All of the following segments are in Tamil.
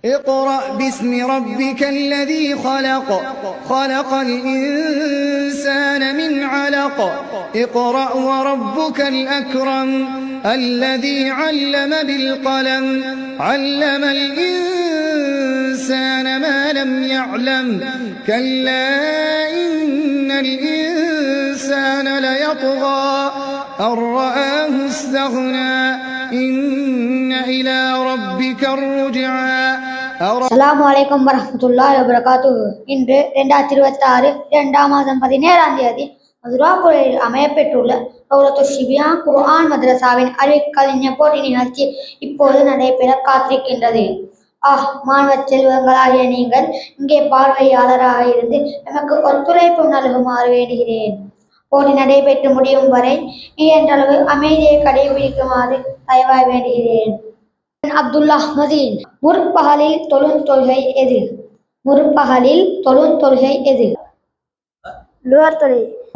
اقرأ باسم ربك الذي خلق خلق الإنسان من علق اقرأ وربك الأكرم الذي علم بالقلم علم الإنسان ما لم يعلم كلا إن الإنسان ليطغى أن رآه استغنى إن إلى ربك الرجعى. அஸ்ஸலாமு அலைக்கும் வரஹ்மத்துல்லாஹி வபரகாத்துஹு. இன்று 2026 2ஆம் மாதம் 17ஆம் தேதி மதுராபுரியில் அமையப்பெற்றுள்ள தௌலத்து ஷிபியான் குர்ஆன் மதரசாவின் அறிவிக்கலைஞர் போட்டி நிகழ்ச்சி இப்போது நடைபெற காத்திருக்கின்றது. மாணவ செல்வங்களாகிய நீங்கள் இங்கே பார்வையாளராக இருந்து நமக்கு ஒத்துழைப்பு நல்குமாறு வேண்டுகிறேன். போட்டி நடைபெற்று முடியும் வரை இயன்றளவு அமைதியை கடைபிடிக்குமாறு தயவாய் வேண்டுகிறேன். அப்துல்லா மதீன். முற்பகலில் தொழுந்தொழுகை எது? முற்பகலில் தொழுந்தொழுகை எது?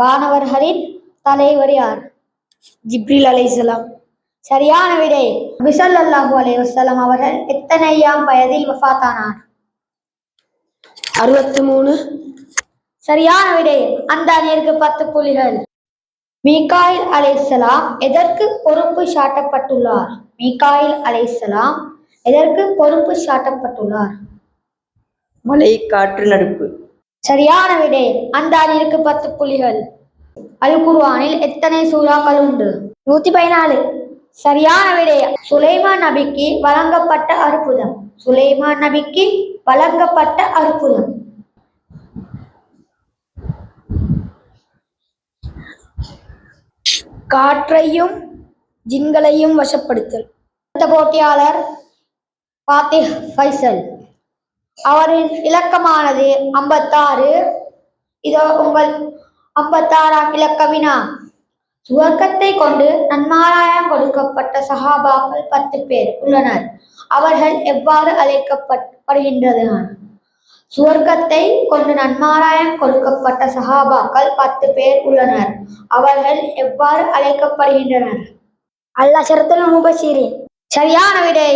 வானவர்களின் தலைவர் யார்? ஜிப்ரீல் அலைஹிஸ்ஸலாம். சரியான விடை. நபி ஸல்லல்லாஹு அலைஹி வஸல்லம் அவர்கள் எத்தனையாம் வயதில் வஃபாத்தானார்? 63. சரியான விடை. அந்த அணியிற்கு 10 புள்ளிகள். மீகாயில் அலைஹிஸ்ஸலாம் எதற்கு பொறுப்பு சாட்டப்பட்டுள்ளார்? மீகாயில் அலைஹிஸ்ஸலாம் எதற்கு பொறுப்பு சாட்டப்பட்டுள்ளார்? மழை காற்று நடுப்பு. சரியான விடை. அந்த அணியிற்கு 10 புள்ளிகள். அல் குர்ஆனில் எத்தனை சூறாக்கள் உண்டு? 114. சரியான விடை. சுலைமான் நபிக்கு வழங்கப்பட்ட அற்புதம். சுலைமான் நபிக்கு வழங்கப்பட்ட அற்புதம். காற்றையும் ஜின்களையும் வசப்படுத்தல். அடுத்த போட்டியாளர் ஃபாத்திஹ் ஃபைசல். அவரின் இலக்கமானது 56. இதோ உங்கள் 56ஆம் இலக்க வினா. சுவர்க்கத்தை கொண்டு நன்மாராயம் கொடுக்கப்பட்ட சஹாபாக்கள் 10 பேர் உள்ளனர். அவர்கள் எவ்வாறு அழைக்கப்படுகின்றனர்? சுவர்க்கத்தை கொண்டு நன்மாராயம் கொடுக்கப்பட்ட சஹாபாக்கள் 10 பேர் உள்ளனர். அவர்கள் எவ்வாறு அழைக்கப்படுகின்றனர்? அல்-அஷரத்துல் முபஷ்ஷிரீன். சரியான விடை.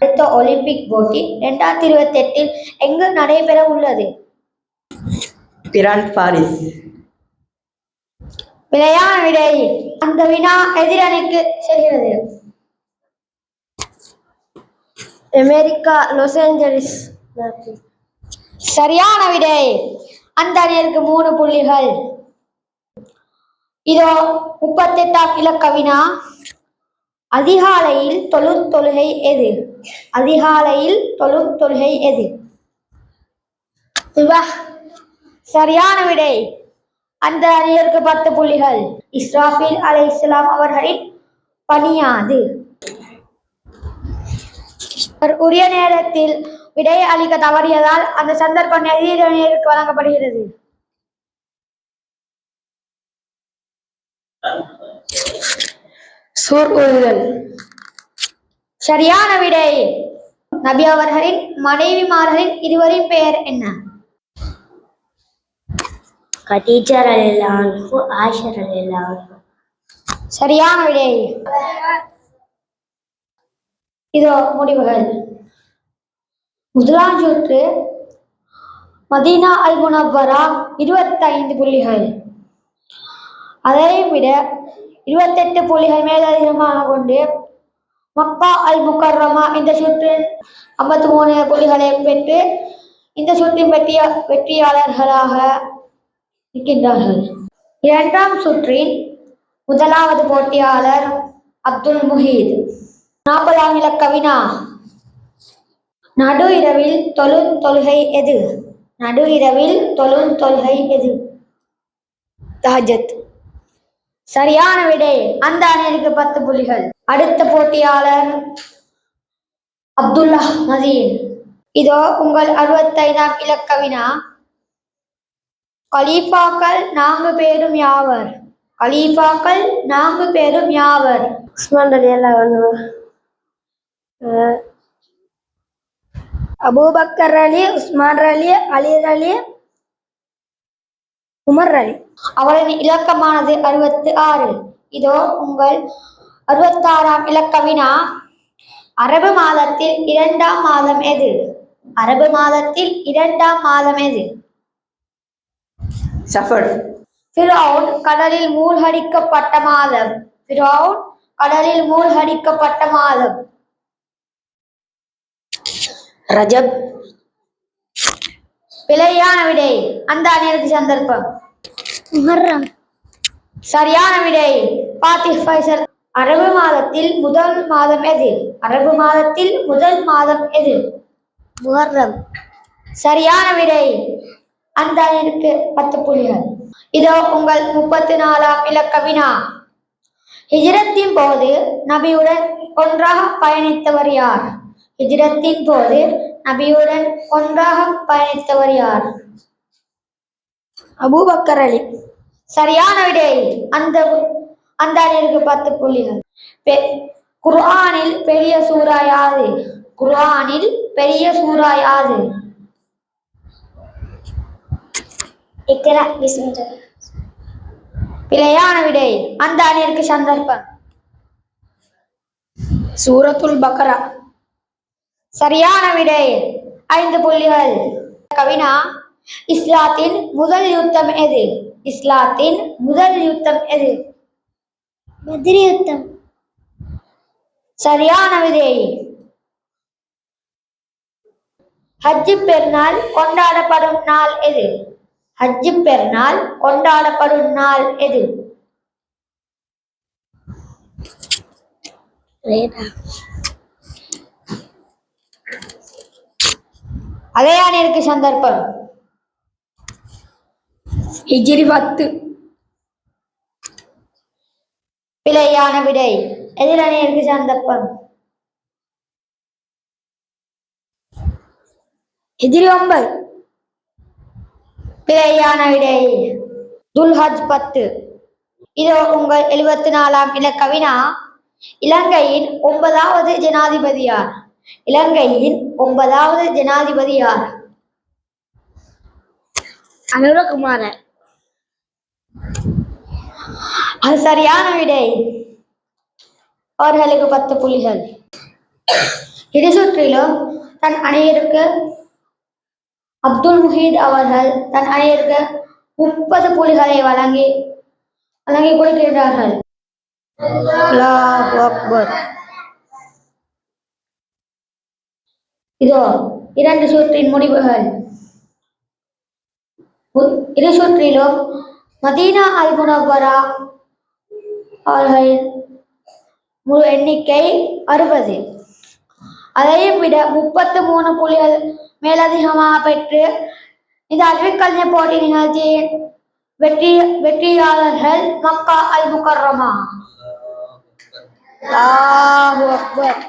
அடுத்த ஒலிம்பிக் போட்டி 2028 எங்கு நடைபெற உள்ளது? France, Paris. விளையான விடை. அந்த வினா எதிரணிக்கு செல்கிறது. America, loss Angeles. சரியான விடை. அந்த அணியிற்கு 3 புள்ளிகள். இதோ 38ஆம் இலக்க வினா. அதிகாலையில் தொழுந்தொழுகை எது? அதிகாலையில் தொழுந்தொழுகை எது? சரியான விடை. அந்த அணியிற்கு 10 புள்ளிகள். இஸ்ராஃபீல் அலைஹிஸ்ஸலாம் அவர்களின் பணியாது. உரிய நேரத்தில் விடை அளிக்க தவறியதால் அந்த சந்தர்ப்பம் எதிரணியிற்கு வழங்கப்படுகிறது. சூர் ஊதுதல். சரியான விடை. நபி அவர்களின் மனைவிமார்களின் இருவரின் பெயர் என்ன? கதீஜா ரலியல்லாஹு அன்ஹா, ஆயிஷா ரலியல்லாஹு அன்ஹா. சரியான விடை. இதோ முடிவுகள். முதலாம் சுற்று மதீனா அல் முனவ்வரா 25 புள்ளிகள். அதை விட 28 புள்ளிகள் மேலதிகமாக கொண்டு மக்கா அல் முக்கர்ரமா இந்த சுற்றின் 53 புள்ளிகளை பெற்று இந்த சுற்றின் வெற்றியாளர்களாக இருக்கின்றார்கள். இரண்டாம் சுற்றின் முதலாவது போட்டியாளர் அப்துல் முஹீத். 40ஆம் இலக்க வினா. நடு இரவில் தொழுந்தொழுகை எது? நடு இரவில் தொழுந்தொழுகை எது? தஹஜ்ஜத். சரியான விடை. அந்த அணியிற்கு 10 புள்ளிகள். அடுத்த போட்டியாளர் அப்துல்லா மதீன். இதோ உங்கள் 65ஆம் இலக்க வினா. கலீஃபாக்கள் 4 பேரும் யாவர்? கலீஃபாக்கள் 4 பேரும் யாவர்? உஸ்மான் ரலியல்லாஹு அன்ஹு, அபூபக்கர் அலி, உஸ்மான் அலி, அலி அலி, உமர் அலி. அவரின் இலக்கமானது 66. இதோ உங்கள் 66ஆம் இலக்க வினா. அரபு மாதத்தில் 2ஆம் மாதம் எது? அரபு மாதத்தில் இரண்டாம் மாதம் எது? சஃபர். ஃபிரௌன் கடலில் மூழ்கடிக்கப்பட்ட மாதம். ஃபிரௌன் கடலில் மூழ்கடிக்கப்பட்ட மாதம். ரஜப். பிழையான விடை. அந்த அணியிற்கு சந்தர்ப்பம். முஹர்ரம். சரியான விடை. பாத்திஹ் ஃபைசல். அரபு மாதத்தில் முதல் மாதம் எது? அரபு மாதத்தில் முதல் மாதம் எது? முஹர்ரம். சரியான விடை. அந்த அணியிற்கு 10 புள்ளிகள். இதோ உங்கள் 34ஆம் இலக்க வினா. ஹிஜ்ரத்தின் போது நபியுடன் ஒன்றாக பயணித்தவர் யார்? ஹிஜ்ரத்தின் போது நபியுடன் ஒன்றாக பயணித்தவர் யார்? அபூபக்கர் அலி. சரியான விடை. அந்த அணியிற்கு 10 புள்ளிகள். குர்ஆனில் பெரிய சூரா யாது? குர்ஆனில் பெரிய சூரா யாது? இக்ரா பிஸ்மில்லாஹ். பிழையான விடை. அந்த அணியிற்கு சந்தர்ப்பம். சூரத்துல் பக்ரா. சரியான விடை. 5 புள்ளிகள். கவினா. இஸ்லாத்தின் முதல் யுத்தம் எது? இஸ்லாத்தின் முதல் யுத்தம் எது? பத்ர் யுத்தம். சரியான விடை. ஹஜ் பெருநாள் கொண்டாடப்படும் நாள் எது? ஹஜ் பெருநாள் கொண்டாடப்படும் நாள் எது? அதே அணியிற்கு சந்தர்ப்பம். ஹிஜ்ரி 10. பிழையான விடை. எதிர் அணியிற்கு சந்தர்ப்பம். ஹிஜ்ரி 9. பிழையான விடை. துல்ஹஜ் 10. இதோ உங்கள் 74ஆம் இலக்க வினா. இலங்கையின் 9வது ஜனாதிபதி யார்? இலங்கையின் 9வது ஜனாதிபதி யார்? அனுரகுமார. அது சரியான விடை. அவர்களுக்கு 10 புள்ளிகள். இரு சுற்றிலும் தன் அணியிற்கு அப்துல் முஹீத் அவர்கள் தன் அணியிற்கு 30 புள்ளிகளை வழங்கி கொடுக்கின்றார்கள். அல்லாஹு அக்பர். இதோ 2 சுற்றின் முடிவுகள். இரு சுற்றிலும் மதீனா அல் முனவ்வரா அவர்களின் முழு எண்ணிக்கை 60. அதையும் விட 33 புள்ளிகள் மேலதிகமாக பெற்று இந்த அறிவிக்கல்வி போட்டி நிகழ்ச்சியின் வெற்றியாளர்கள் மக்கா அல் முகர்ரமா. அல்லாஹு அக்பர்.